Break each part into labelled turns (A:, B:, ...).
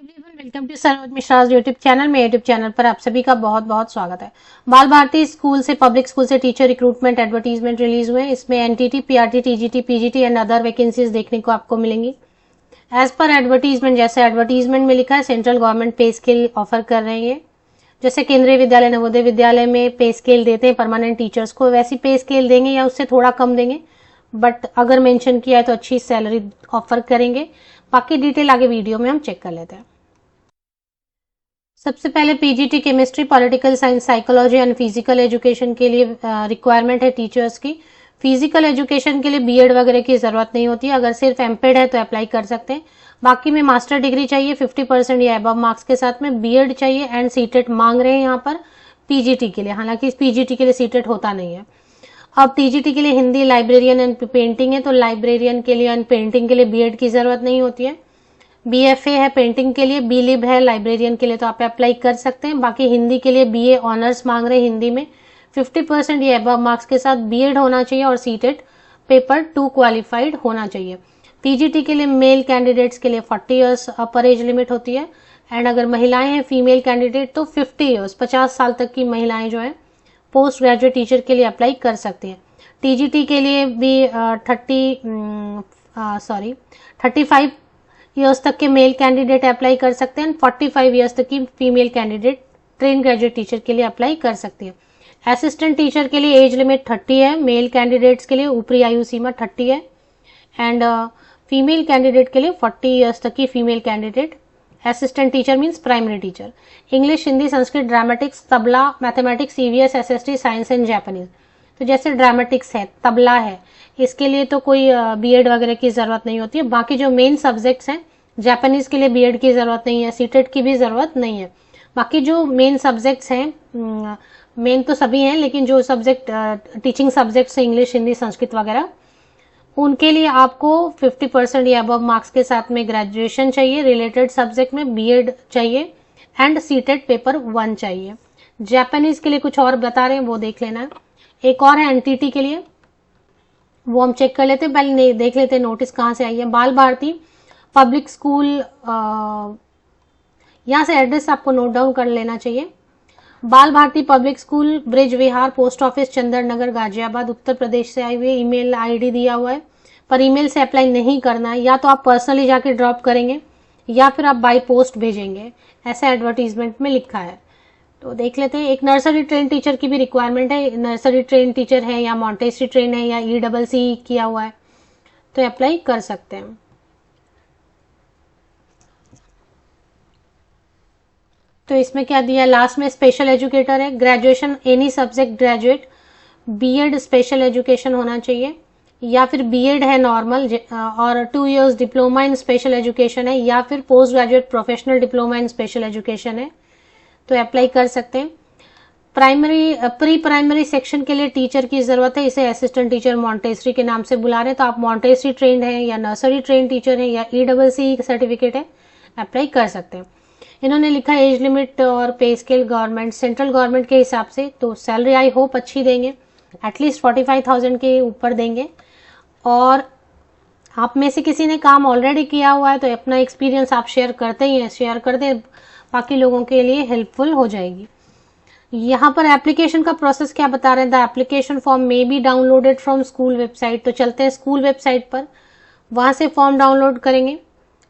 A: Everyone, welcome to Saroj Mishra YouTube channel. में YouTube channel पर आप सभी का बहुत बहुत स्वागत है। बाल भारती स्कूल से पब्लिक स्कूल से टीचर रिक्रूटमेंट एडवर्टीजमेंट रिलीज हुए। इसमें NTT, PRT, TGT, PGT and other vacancies देखने को आपको मिलेंगी। एज पर एडवर्टीजमेंट, जैसे एडवर्टीजमेंट में लिखा है, सेंट्रल गवर्नमेंट पे स्केल ऑफर कर रहे हैं। जैसे केंद्रीय विद्यालय, नवोदय विद्यालय में पे स्केल देते हैं परमानेंट टीचर्स को, वैसी पे स्केल देंगे या उससे थोड़ा कम देंगे, बट अगर मेंशन किया है तो अच्छी सैलरी ऑफर करेंगे। बाकी डिटेल आगे वीडियो में हम चेक कर लेते हैं। सबसे पहले PGT chemistry, political science, psychology and physical education के लिए रिक्वायरमेंट है टीचर्स की। फिजिकल एजुकेशन के लिए बीएड वगैरह की जरूरत नहीं होती है, अगर सिर्फ एमपेड है तो अप्लाई कर सकते हैं। बाकी में मास्टर डिग्री चाहिए 50% या अबव मार्क्स के साथ में, बीएड चाहिए एंड सीटेट मांग रहे हैं यहाँ पर पीजीटी के लिए। हालांकि पीजीटी के लिए सीटेट होता नहीं है। अब टीजीटी के लिए हिंदी, लाइब्रेरियन एंड पेंटिंग है, तो लाइब्रेरियन के लिए एंड पेंटिंग के लिए बीएड की जरूरत नहीं होती है। बीएफए है पेंटिंग के लिए, बीलिब है लाइब्रेरियन के लिए, तो आप अप्लाई कर सकते हैं। बाकी हिंदी के लिए बीए ऑनर्स मांग रहे हैं हिंदी में, 50% या अबव मार्क्स के साथ बीएड होना चाहिए और सीटेट पेपर 2 क्वालिफाइड होना चाहिए। पीजीटी के लिए मेल कैंडिडेट्स के लिए 40 इयर्स अपर एज लिमिट होती है, एंड अगर महिलाएं हैं फीमेल कैंडिडेट तो 50 इयर्स, 50 साल तक की महिलाएं जो है पोस्ट ग्रेजुएट टीचर के लिए अप्लाई कर सकती हैं। टीजीटी के लिए भी 35 ईयर्स तक के मेल कैंडिडेट अप्लाई कर सकते हैं, 45 ईयर्स तक की female candidate train graduate teacher के लिए अप्लाई कर सकती है। असिस्टेंट टीचर के लिए एज लिमिट 30 है, मेल कैंडिडेट्स के लिए ऊपरी आयु सीमा 30 है, एंड फीमेल कैंडिडेट के लिए 40 ईयर्स तक की female candidate. Assistant teacher means primary teacher. English, Hindi, Sanskrit, dramatics, tabla, mathematics, EVS, SST, science and Japanese. तो जैसे ड्रामेटिक्स है, तबला है, इसके लिए तो कोई बीएड वगैरह की जरूरत नहीं होती है। बाकी जो मेन सब्जेक्ट्स हैं, जापानीज के लिए बीएड की जरूरत नहीं है, सीटेट की भी जरूरत नहीं है। बाकी जो मेन सब्जेक्ट्स हैं, मेन तो सभी हैं, लेकिन जो सब्जेक्ट टीचिंग सब्जेक्ट्स हैं, इंग्लिश, हिंदी, संस्कृत वगैरह, उनके लिए आपको 50% या अबव मार्क्स के साथ में ग्रेजुएशन चाहिए, रिलेटेड सब्जेक्ट में बीएड चाहिए एंड सीटेट पेपर 1 चाहिए। जापानीज के लिए कुछ और बता रहे हैं, वो देख लेना है। एक और है एनटीटी के लिए, वो हम चेक कर लेते हैं। पहले देख लेते हैं नोटिस कहाँ से आई है। बाल भारती पब्लिक स्कूल, यहाँ से एड्रेस आपको नोट डाउन कर लेना चाहिए। बाल भारती पब्लिक स्कूल, ब्रिज विहार, पोस्ट ऑफिस, चंदर नगर, गाजियाबाद, उत्तर प्रदेश से आई हुई है। ईमेल आईडी दिया हुआ है, पर ईमेल से अप्लाई नहीं करना है, या तो आप पर्सनली जाके ड्रॉप करेंगे या फिर आप बाय पोस्ट भेजेंगे, ऐसा एडवर्टीजमेंट में लिखा है। तो देख लेते हैं। एक नर्सरी ट्रेन टीचर की भी रिक्वायरमेंट है। नर्सरी ट्रेन टीचर है या मॉन्टेसरी ट्रेन है या ईडब्ल्यूसी किया हुआ है तो अप्लाई कर सकते हैं। तो इसमें क्या दिया, लास्ट में स्पेशल एजुकेटर है, graduation any subject graduate, BEd special education होना चाहिए, या फिर बीएड है नॉर्मल और 2 years diploma in special education है, या फिर post graduate professional diploma in special education है, तो अप्लाई कर सकते हैं। प्राइमरी प्री प्राइमरी सेक्शन के लिए टीचर की जरूरत है, इसे असिस्टेंट टीचर मॉन्टेसरी के नाम से बुला रहे हैं, तो आप मॉन्टेसरी ट्रेंड है या नर्सरी ट्रेन टीचर है या ईडब्ल्यूसी सर्टिफिकेट है, अप्लाई कर सकते हैं। इन्होंने लिखा एज लिमिट और पे स्केल गवर्नमेंट, सेंट्रल गवर्नमेंट के हिसाब से, तो सैलरी आई होप अच्छी देंगे, एटलीस्ट 45,000 के ऊपर देंगे। और आप में से किसी ने काम ऑलरेडी किया हुआ है तो अपना एक्सपीरियंस आप शेयर करते ही हैं, शेयर कर दें, बाकी लोगों के लिए हेल्पफुल हो जाएगी। यहाँ पर एप्लीकेशन का प्रोसेस क्या बता रहे हैं, the application form may be downloaded from school website. तो चलते हैं स्कूल वेबसाइट पर, वहां से फॉर्म डाउनलोड करेंगे।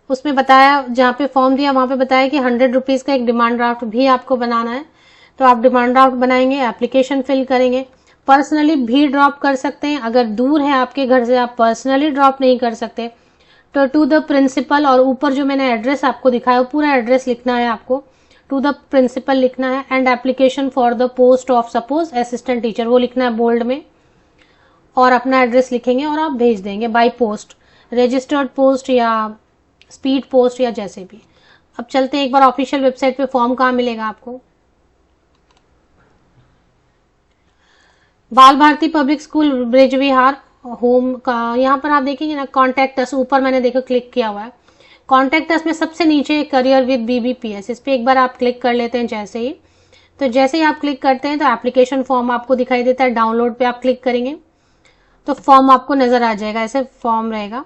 A: उसमें बताया, जहाँ पे फॉर्म दिया वहां पे बताया कि 100 रुपीज का एक डिमांड ड्राफ्ट भी आपको बनाना है, तो आप डिमांड ड्राफ्ट बनाएंगे, एप्लीकेशन फिल करेंगे। पर्सनली भी ड्रॉप कर सकते हैं, अगर दूर है आपके घर से, आप पर्सनली ड्रॉप नहीं कर सकते तो टू द प्रिंसिपल, और ऊपर जो मैंने एड्रेस आपको दिखाया पूरा एड्रेस लिखना है आपको, टू द प्रिंसिपल लिखना है, and application for the post of suppose assistant teacher, वो लिखना है बोल्ड में, और अपना एड्रेस लिखेंगे और आप भेज देंगे बाय पोस्ट, रजिस्टर्ड पोस्ट या स्पीड पोस्ट या जैसे भी। अब चलते हैं एक बार ऑफिशियल वेबसाइट पे, फॉर्म कहाँ मिलेगा आपको। बाल भारती पब्लिक स्कूल, ब्रिज विहार, होम का, यहाँ पर आप देखेंगे ना कॉन्टैक्ट अस, ऊपर मैंने देखो क्लिक किया हुआ है। कॉन्टैक्ट अस में सबसे नीचे करियर विद बीबीपीएस, इस पे एक बार आप क्लिक कर लेते हैं जैसे ही, तो जैसे ही आप क्लिक करते हैं तो एप्लीकेशन फॉर्म आपको दिखाई देता है। डाउनलोड पे आप क्लिक करेंगे तो फॉर्म आपको नजर आ जाएगा, ऐसे फॉर्म रहेगा।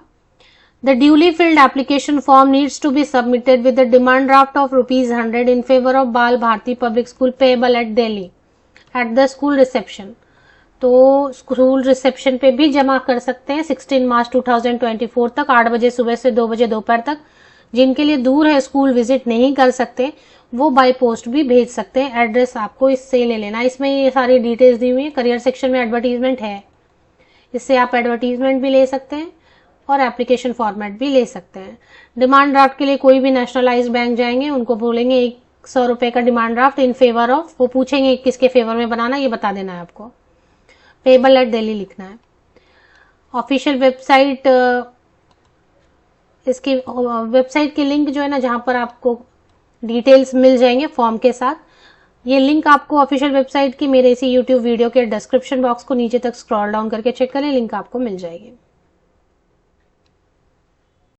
A: The duly filled application form needs to be submitted with the demand draft of ₹100 in favor of Bal Bharti Public School payable at Delhi at the school reception. तो school reception पे भी जमा कर सकते हैं 16 मार्च 2024 तक 8 बजे सुबह से 2 बजे दोपहर तक। जिनके लिए दूर है, स्कूल विजिट नहीं कर सकते, वो बाय पोस्ट भी भेज सकते हैं। एड्रेस आपको इससे ले लेना। इसमें ये सारी डिटेल्स दी हुई है। करियर सेक्शन में एडवर्टीजमेंट है, इससे आप एडवर्टीजमेंट भी ले सकते हैं और एप्लीकेशन फॉर्मेट भी ले सकते हैं। डिमांड ड्राफ्ट के लिए कोई भी नेशनलाइज्ड बैंक जाएंगे, उनको बोलेंगे 100 रुपए का demand draft in favour of, वो पूछेंगे किसके फेवर में बनाना, ये बता देना है आपको। पेबल एट दिल्ली लिखना है। ऑफिशियल वेबसाइट, इसकी वेबसाइट की लिंक जो है ना, जहां पर आपको डिटेल्स मिल जाएंगे फॉर्म के साथ, ये लिंक आपको ऑफिशियल वेबसाइट की मेरे इसी यूट्यूब वीडियो के डिस्क्रिप्शन बॉक्स को नीचे तक स्क्रॉल डाउन करके चेक करें, लिंक आपको मिल जाएगी।